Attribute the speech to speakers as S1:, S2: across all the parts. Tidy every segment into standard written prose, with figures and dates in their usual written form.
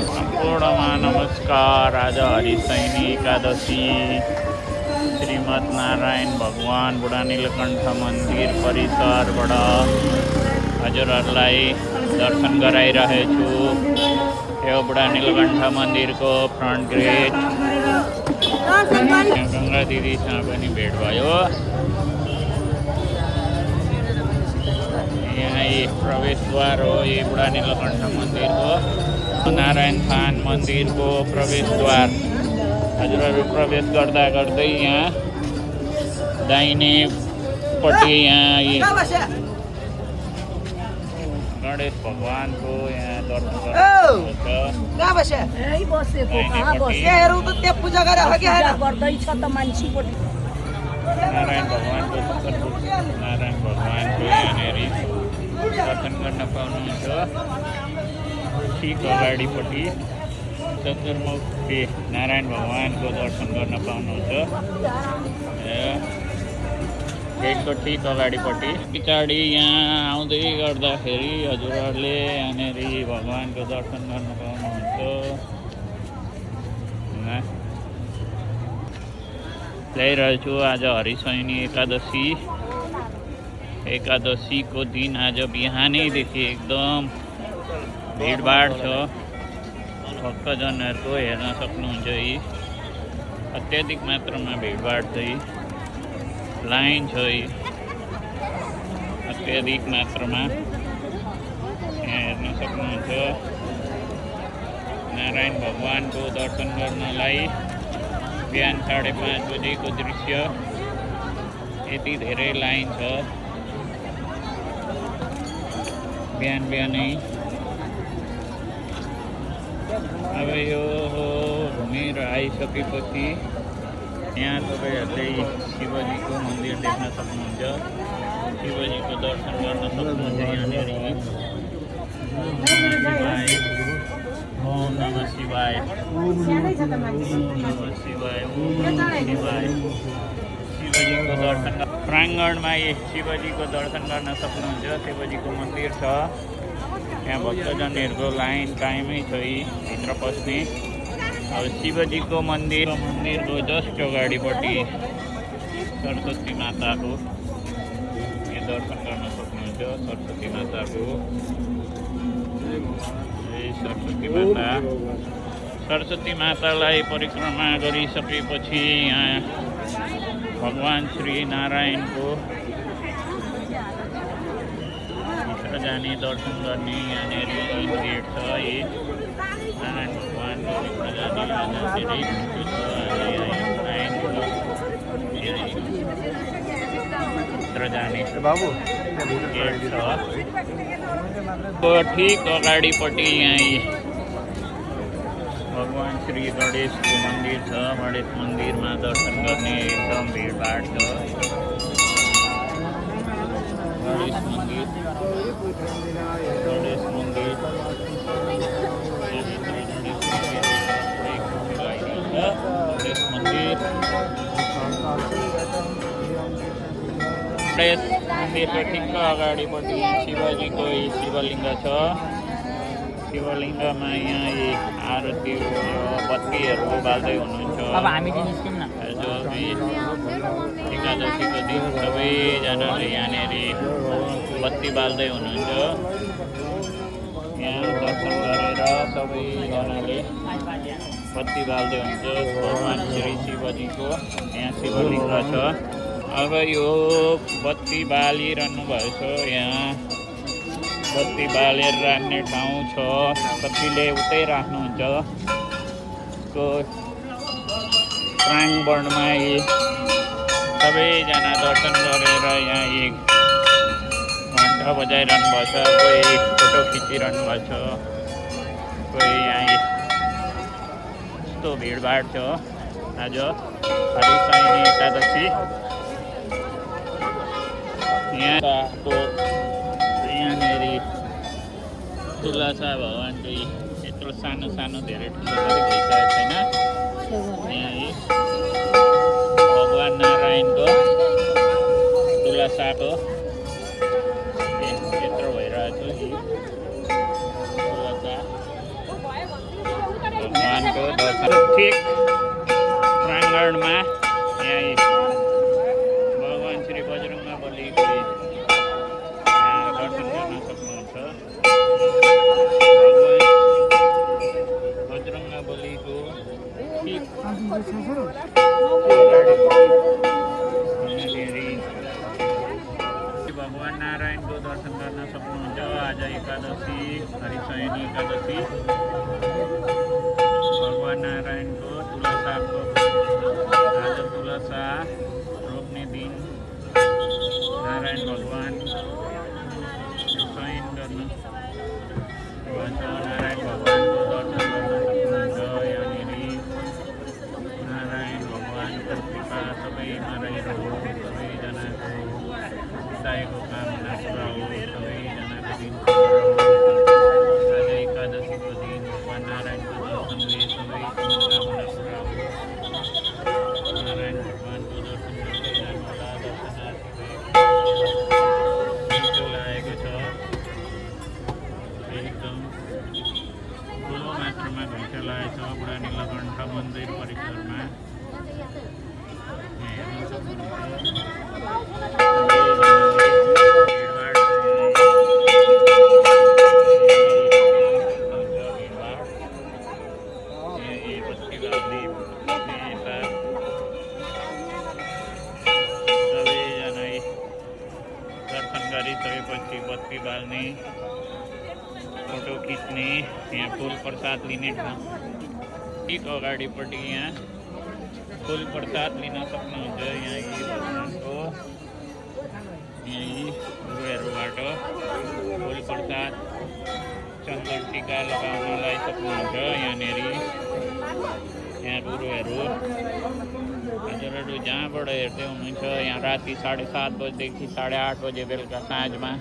S1: सम्पूर्णमा नमस्कार। आज हरिशयनी एकादशी श्रीमद् नारायण भगवान बुढा नीलकण्ठ मन्दिर परिसरबाट हजुरहरूलाई दर्शन गराइरहेछु। यो बुढा नीलकण्ठ मन्दिरको फ्रन्ट गेट। गङ्गा दिदीसँग पनि भेट भयो। यहाँ प्रवेशद्वार हो यो बुढा नीलकण्ठ मन्दिरको। नारायण थान मन्दिरको प्रवेशद्वार। हजुरहरू प्रवेश गर्दा गर्दै यहाँ दाहिनेपट्टि यहाँ गणेश भगवानको यहाँ दर्शन गर्नुहुन्छ। नारायण भगवानको यहाँनिर दर्शन गर्न पाउनुहुन्छ। ठिक अगाडिपट्टि चतुर्मुखी नारायण भगवानको दर्शन गर्न पाउनुहुन्छ। गेटको ठिक अगाडिपट्टि पछाडि यहाँ आउँदै गर्दाखेरि हजुरहरूले यहाँनिर भगवानको दर्शन गर्न पाउनुहुन्छ। ल्याइरहेछु आज हरिशयनी एकादशीको दिन आज बिहानैदेखि एकदम भिडभाड छ। भक्तजनहरूको हेर्न सक्नुहुन्छ यी अत्याधिक मात्रामा भिडभाड छ। लाइन छ अत्याधिक मात्रामा यहाँ हेर्न सक्नुहुन्छ। नारायण भगवानको दर्शन गर्नलाई बिहान 5:30 बजेको दृश्य। यति धेरै लाइन छ बिहानै। अब यो घुमेर आइसकेपछि यहाँ तपाईँहरूले शिवजीको मन्दिर देख्न सक्नुहुन्छ। शिवजीको दर्शन गर्न सक्नुहुन्छ यहाँनिर। ओम नमः शिवाय, ओम नमः शिवाय, ओम नमः शिवाय। शिवजीको दर्शन प्राङ्गणमा शिवजीको दर्शन गर्न सक्नुहुन्छ। शिवजीको मन्दिर छ। यहाँ भक्तजनहरूको लाइन कायमै छ भित्र पस्ने। अब शिवजीको मन्दिरको जस्ट अगाडिपट्टि सरस्वती माताको यहाँ दर्शन गर्न सक्नुहुन्छ। सरस्वती माताको सरस्वती मातालाई परिक्रमा गरिसकेपछि यहाँ भगवान श्री नारायणको भित्र जाने दर्शन गर्ने यहाँनिर गेट छ। नारायण भगवानको भित्र जाने धेरै भित्र जाने गेट छ। ठिक अगाडिपट्टि यहाँ भगवान श्री गणेशको मन्दिर छ। गणेश मन्दिरमा दर्शन गर्ने एकदम भिडभाड छ। गणेश मन्दिर मन्दिरको ठिक्क अगाडिपट्टि शिवजीको शिवलिङ्ग छ। शिवलिङ्गमा यहाँ आरती बत्तीहरू बाल्दै हुनुहुन्छ। अब हामी जो एकादशीको दिन सबैजनाले यहाँनिर बत्ती बाल्दै हुनुहुन्छ। यहाँ दर्शन गरेर सबैजनाले बत्ती बाल्दै हुन्छ। भगवान श्री शिवजीको यहाँ शिवलिङ्ग छ। अब यो बत्ती बालिरहनु भएछ। यहाँ बत्ती बालेर राख्ने ठाउँ छ। कतिले उतै राख्नुहुन्छ। यसको प्राङ्गणमा सबैजना दर्शन गरेर यहाँ घन्टा बजाइरहनु भएको छ। कोही फोटो खिचिरहनु भएको छ। कोही यहाँ यस्तो भिडभाड छ आज हरिशयनी एकादशी। यहाँनिर तुलसा भगवानको यत्रो सानो धेरै ठुलो भइसकेको छैन। यहाँ भगवान नारायणको तुलसाको यत्रो भयो। भगवानको दर्शन ठिक प्राङ्गणमा यहीँ भगवान श्री बजरङ्गबलीको दर्शन गर्न सक्नुहुन्छ। भगवान बजरङ्गबलीको ठिक भगवान नारायणको दर्शन गर्न सक्नुहुन्छ। आज एकादशी हरिशयनी एकादशी भगवान नारायणको तुलसाको आज तुलसा रोप्ने दिन नारायण भगवान शयन गर्न भन्छ। नारायण भगवानको दर्शन गर्न सक्नुहुन्छ। यहाँनिर नारायण भगवानको कृपा सबैमा रहिरहोस्। सबैजनाको चाहेको कामना पुरा होस्। सबैजनाको दिन आज एकादशीको दिन भगवान नारायणको दर्शनले सबैको कामना पुरा होस्। नारायण भगवानको दर्शन गर्दै जानुहोला। दर्शनार्थी घुइँचो लागेको छ। एकदम ठुलो मात्रामा घुइँचो लागेको छ बुढा नीलकण्ठ मन्दिर परिसरमा। हेर्न सक्नुहुन्छ। दर्शन गरिसकेपछि बत्ती बाल्ने फोटो खिच्ने यहाँ फुल प्रसाद लिने ठाउँ ठिक अगाडिपट्टि यहाँ फुल प्रसाद लिन सक्नुहुन्छ। यहाँ भगवानको यही गुरुहरूबाट फुल प्रसाद चन्दन टिका लगाउनलाई सक्नुहुन्छ। यहाँनिर यहाँ गुरुहरू हजुरहरू जहाँबाट हेर्दै हुनुहुन्छ यहाँ राति 7:30 बजेदेखि 8:30 बजे बेलुका साँझमा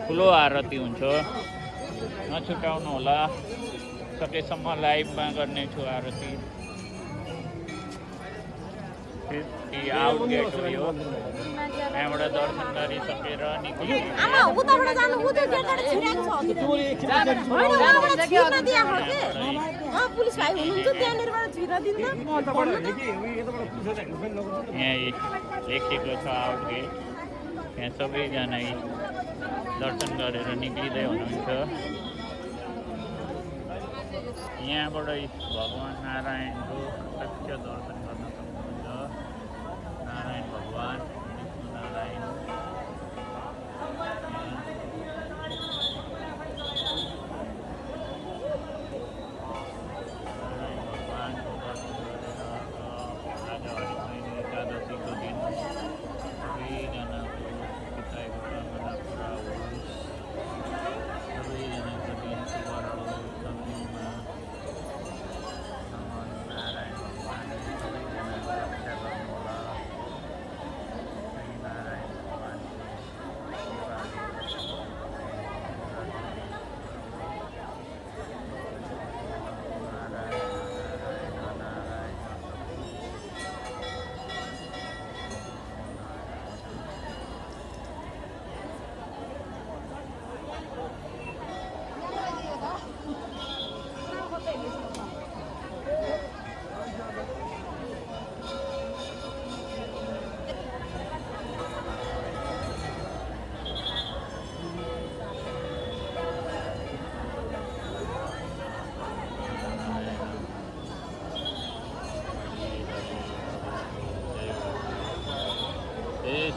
S1: ठुलो आरती हुन्छ। नछुटाउनु होला। सकेसम्म लाइभमा गर्नेछु आरती। आउट गेट हो यो। यहाँबाट दर्शन गरिसकेर यहीँ लेखेको छ आउट गेट। यहाँ सबैजना दर्शन गरेर निक्लिँदै हुनुहुन्छ। यहाँबाट भगवान नारायणको प्रत्यक्ष दर्शन गर्न सक्नुहुन्छ। नारायण भगवान विष्णु नारायण भगवानको दर्शन गरेर आज हरिशयनी एकादशीको दिन सबैजनाको पिताको कामना पुरा होस्। सबैजनाको दिन शुभ रहोस्। सबैमा नारायण भगवान सबैजनाको रक्षा गर्नुहोला। नारायण भगवानको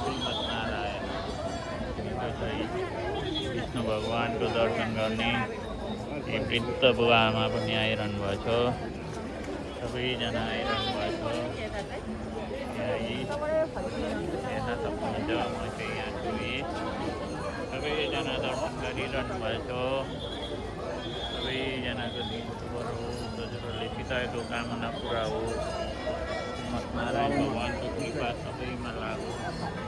S1: श्रीमद्नारायण विष्णु भगवानको दर्शन गर्ने वृद्ध बुवा आमा पनि आइरहनु भएको छ। सबैजना आइरहनु भएको छ। हेर्न सक्नुहुन्छ। म चाहिँ यहाँ छु। सबैजना दर्शन गरिरहनु भएको छ। सबैजनाको दिन शुभ होस्। हजुरहरूले चिताएको कामना पुरा होस्। श्रीमद्नारायण भगवानको कृपा सबैमा लागोस्।